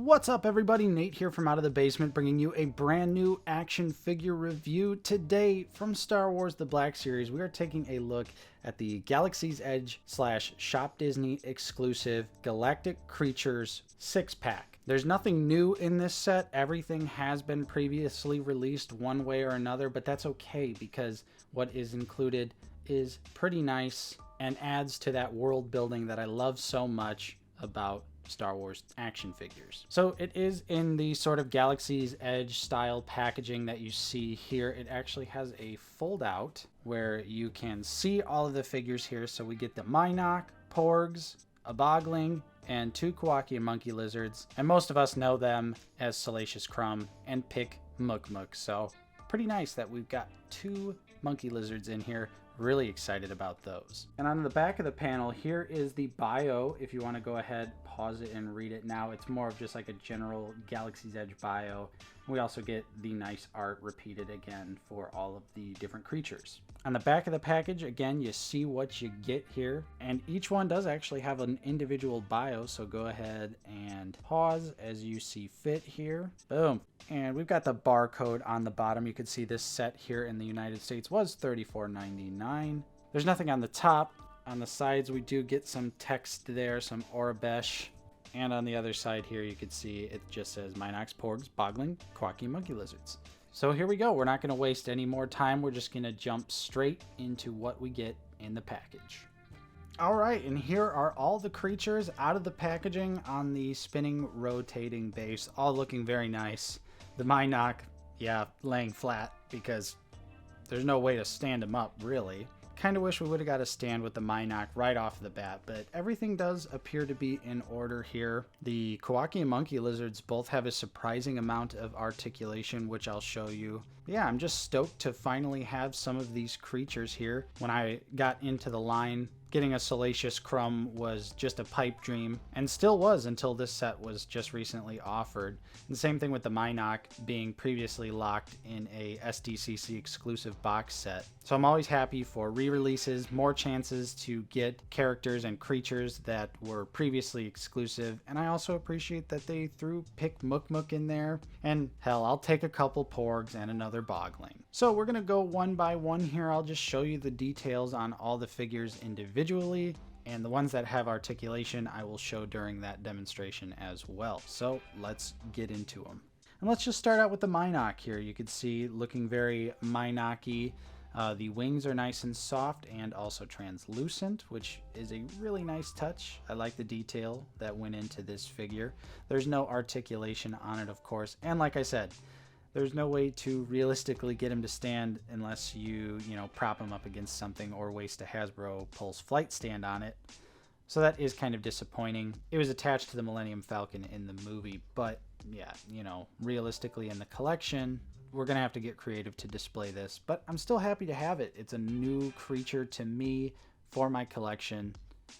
What's up, everybody? Nate here from Out of the Basement, bringing you a brand new action figure review. Today, from Star Wars The Black Series, we are taking a look at the Galaxy's Edge / Shop Disney exclusive Galactic Creatures 6-pack. There's nothing new in this set. Everything has been previously released one way or another, but that's okay because what is included is pretty nice and adds to that world building that I love so much about Star Wars action figures. So it is in the sort of Galaxy's Edge style packaging that you see here. It actually has a fold out where you can see all of the figures here. So we get the Mynock, Porgs, a Boggling, and 2 Kowakian monkey lizards. And most of us know them as Salacious Crumb and Pick Mook Mook. So pretty nice that we've got 2 monkey lizards in here. Really excited about those. And on the back of the panel, here is the bio. If you want to go ahead, pause it and read it now. It's more of just like a general Galaxy's Edge bio. We also get the nice art repeated again for all of the different creatures. On the back of the package, again, you see what you get here. And each one does actually have an individual bio. So go ahead and pause as you see fit here. Boom. And we've got the barcode on the bottom. You can see this set here in the United States was $34.99. There's nothing on the top. On the sides, we do get some text there, some Orabesh. And on the other side here, you can see it just says Mynock, Porgs, Boggling, Kowakian monkey lizards. So here we go. We're not going to waste any more time. We're just going to jump straight into what we get in the package. All right, and here are all the creatures out of the packaging on the spinning, rotating base, all looking very nice. The Mynock, yeah, laying flat because there's no way to stand him up, really. Kind of wish we would have got a stand with the Mynock right off the bat, but everything does appear to be in order here. The Kowakian monkey lizards both have a surprising amount of articulation, which I'll show you. Yeah, I'm just stoked to finally have some of these creatures here. When I got into the line, getting a Salacious Crumb was just a pipe dream, and still was until this set was just recently offered. And the same thing with the Mynock being previously locked in a SDCC exclusive box set. So I'm always happy for re-releases, more chances to get characters and creatures that were previously exclusive, and I also appreciate that they threw Pick Mook Mook in there, and hell, I'll take a couple Porgs and another Boggling. So we're gonna go one by one here. I'll just show you the details on all the figures individually, and the ones that have articulation I will show during that demonstration as well. So let's get into them. And let's just start out with the Mynock here. You can see looking very Mynock-y. The wings are nice and soft and also translucent, which is a really nice touch. I like the detail that went into this figure. There's no articulation on it, of course, and like I said, there's no way to realistically get him to stand unless you prop him up against something or waste a Hasbro Pulse flight stand on it. So that is kind of disappointing. It was attached to the Millennium Falcon in the movie, but yeah, realistically in the collection, we're going to have to get creative to display this, but I'm still happy to have it. It's a new creature to me for my collection.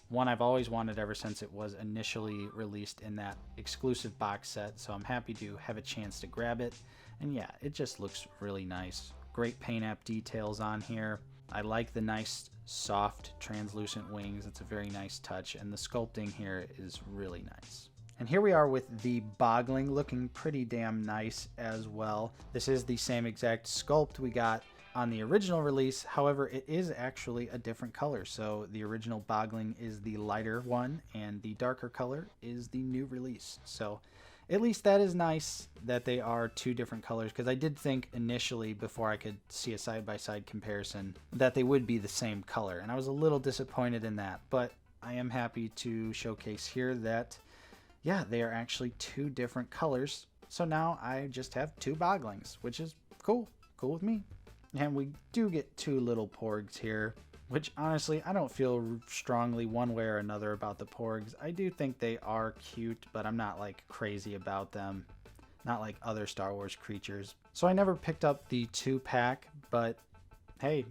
One I've always wanted ever since it was initially released in that exclusive box set, so I'm happy to have a chance to grab it. And yeah, it just looks really nice. Great paint app details on here. I like the nice, soft, translucent wings. It's a very nice touch, and the sculpting here is really nice. And here we are with the Boggling, looking pretty damn nice as well. This is the same exact sculpt we got on the original release. However, it is actually a different color. So the original Boggling is the lighter one, and the darker color is the new release. So at least that is nice that they are 2 different colors, because I did think initially, before I could see a side-by-side comparison, that they would be the same color. And I was a little disappointed in that, but I am happy to showcase here that yeah, they are actually 2 different colors. So now I just have 2 Bogglings, which is cool. Cool with me. And we do get 2 little Porgs here, which honestly, I don't feel strongly one way or another about the Porgs. I do think they are cute, but I'm not like crazy about them. Not like other Star Wars creatures. So I never picked up the 2-pack, but hey,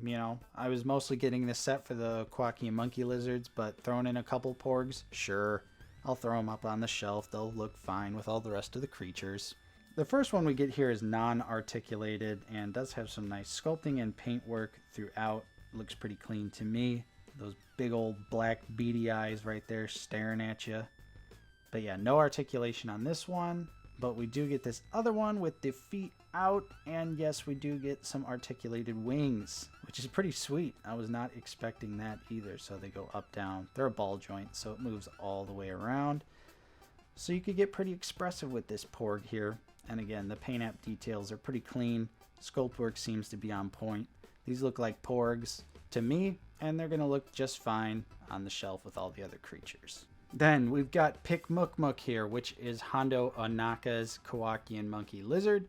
I was mostly getting this set for the Kowakian monkey lizards, but throwing in a couple Porgs, sure. I'll throw them up on the shelf. They'll look fine with all the rest of the creatures. The first one we get here is non-articulated and does have some nice sculpting and paint work throughout. Looks pretty clean to me. Those big old black beady eyes right there staring at you. But yeah, no articulation on this one. But we do get this other one with the feet out. And yes, we do get some articulated wings, which is pretty sweet. I was not expecting that either. So they go up, down. They're a ball joint, so it moves all the way around. So you could get pretty expressive with this Porg here. And again, the paint app details are pretty clean. Sculpt work seems to be on point. These look like Porgs to me, and they're going to look just fine on the shelf with all the other creatures. Then we've got Pick Muk Muk here, which is Hondo Ohnaka's Kowakian Monkey Lizard.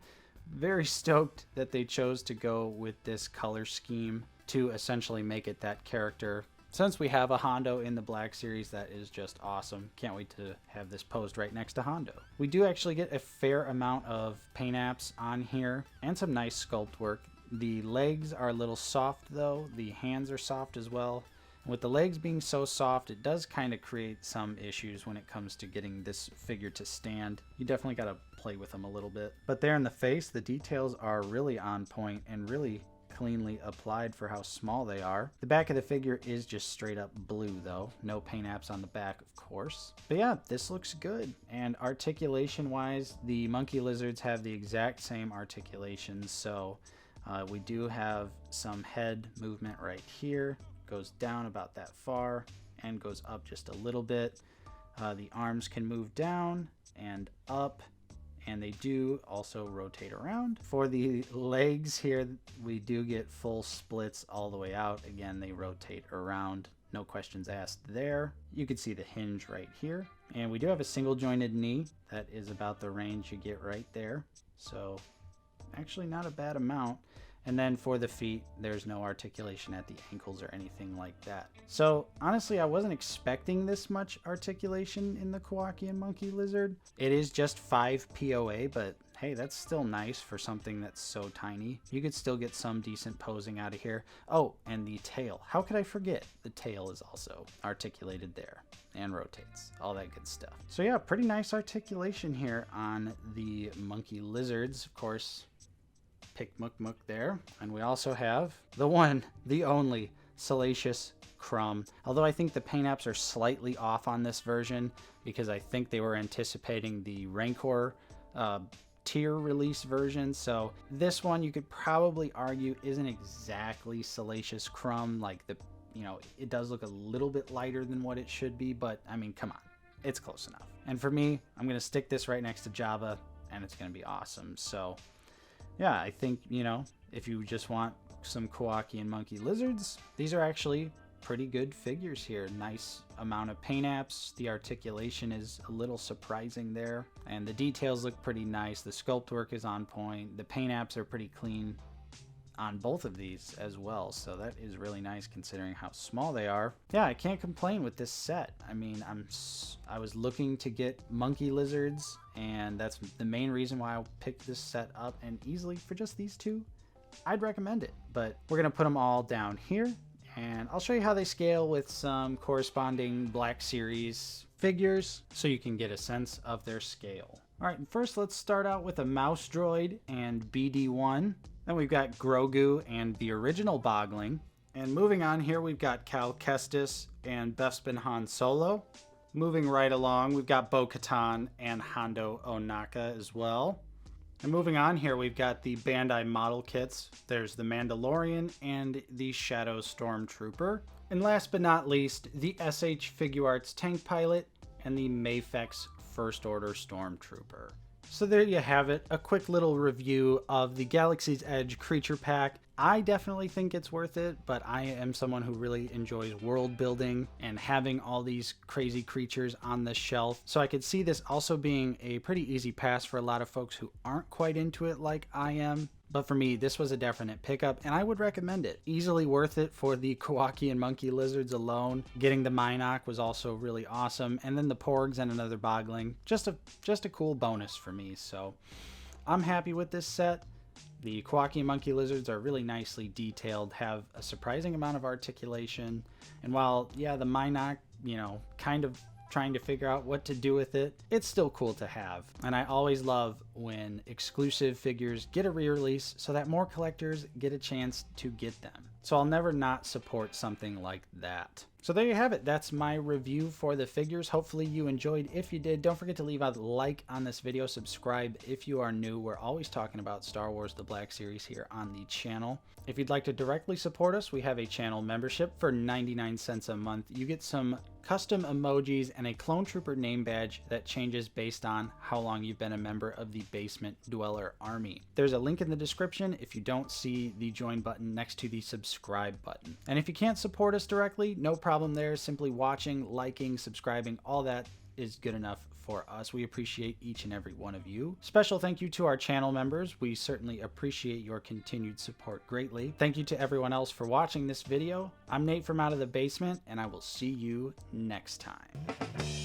Very stoked that they chose to go with this color scheme to essentially make it that character. Since we have a Hondo in the Black Series, that is just awesome. Can't wait to have this posed right next to Hondo. We do actually get a fair amount of paint apps on here and some nice sculpt work. The legs are a little soft though. The hands are soft as well. With the legs being so soft, it does kind of create some issues when it comes to getting this figure to stand. You definitely got to play with them a little bit. But there in the face, the details are really on point and really cleanly applied for how small they are. The back of the figure is just straight up blue though. No paint apps on the back, of course. But yeah, this looks good. And articulation wise, the monkey lizards have the exact same articulations. So we do have some head movement right here. Goes down about that far and goes up just a little bit. The arms can move down and up, and they do also rotate around. For the legs here, we do get full splits all the way out. Again, they rotate around, no questions asked there. You can see the hinge right here, and we do have a single jointed knee. That is about the range you get right there, so actually not a bad amount. And then for the feet, there's no articulation at the ankles or anything like that. So honestly, I wasn't expecting this much articulation in the Kowakian Monkey Lizard. It is just 5 POA, but hey, that's still nice for something that's so tiny. You could still get some decent posing out of here. Oh, and the tail. How could I forget? The tail is also articulated there and rotates. All that good stuff. So yeah, pretty nice articulation here on the monkey lizards. Of course, Pick Muk Muk there. And we also have the one, the only, Salacious Crumb. Although I think the paint apps are slightly off on this version because I think they were anticipating the Rancor tier release version. So this one you could probably argue isn't exactly Salacious Crumb. Like it does look a little bit lighter than what it should be, but I mean, come on, it's close enough. And for me, I'm going to stick this right next to Java and it's going to be awesome. So yeah, I think, if you just want some Kowakian monkey lizards, these are actually pretty good figures here. Nice amount of paint apps. The articulation is a little surprising there. And the details look pretty nice. The sculpt work is on point. The paint apps are pretty clean on both of these as well. So that is really nice considering how small they are. Yeah, I can't complain with this set. I mean, I was looking to get monkey lizards, and that's the main reason why I picked this set up, and easily for just these two, I'd recommend it. But we're gonna put them all down here, and I'll show you how they scale with some corresponding Black Series figures so you can get a sense of their scale. All right, first let's start out with a mouse droid and BD1. Then we've got Grogu and the original Boggling. And moving on here, we've got Cal Kestis and Bespin Han Solo. Moving right along, we've got Bo-Katan and Hondo Ohnaka as well. And moving on here, we've got the Bandai model kits. There's the Mandalorian and the Shadow Stormtrooper. And last but not least, the SH Figuarts Tank Pilot and the Mafex First Order Stormtrooper. So there you have it, a quick little review of the Galaxy's Edge Creature Pack. I definitely think it's worth it, but I am someone who really enjoys world building and having all these crazy creatures on the shelf. So I could see this also being a pretty easy pass for a lot of folks who aren't quite into it like I am. But for me, this was a definite pickup, and I would recommend it. Easily worth it for the Kowakian monkey lizards alone. Getting the Mynock was also really awesome, and then the Porgs and another Boggling. Just a cool bonus for me, so I'm happy with this set. The Kowakian monkey lizards are really nicely detailed, have a surprising amount of articulation, and while, yeah, the Mynock, kind of trying to figure out what to do with it, it's still cool to have. And I always love when exclusive figures get a re-release so that more collectors get a chance to get them. So I'll never not support something like that. So there you have it. That's my review for the figures. Hopefully you enjoyed. If you did, don't forget to leave a like on this video. Subscribe if you are new. We're always talking about Star Wars The Black Series here on the channel. If you'd like to directly support us, we have a channel membership for 99 cents a month. You get some custom emojis and a Clone Trooper name badge that changes based on how long you've been a member of the Basement Dweller Army. There's a link in the description if you don't see the join button next to the subscribe button. And if you can't support us directly, no problem there. Simply watching, liking, subscribing, all that is good enough for us. We appreciate each and every one of you. Special thank you to our channel members. We certainly appreciate your continued support greatly. Thank you to everyone else for watching this video. I'm Nate from Out of the Basement, and I will see you next time.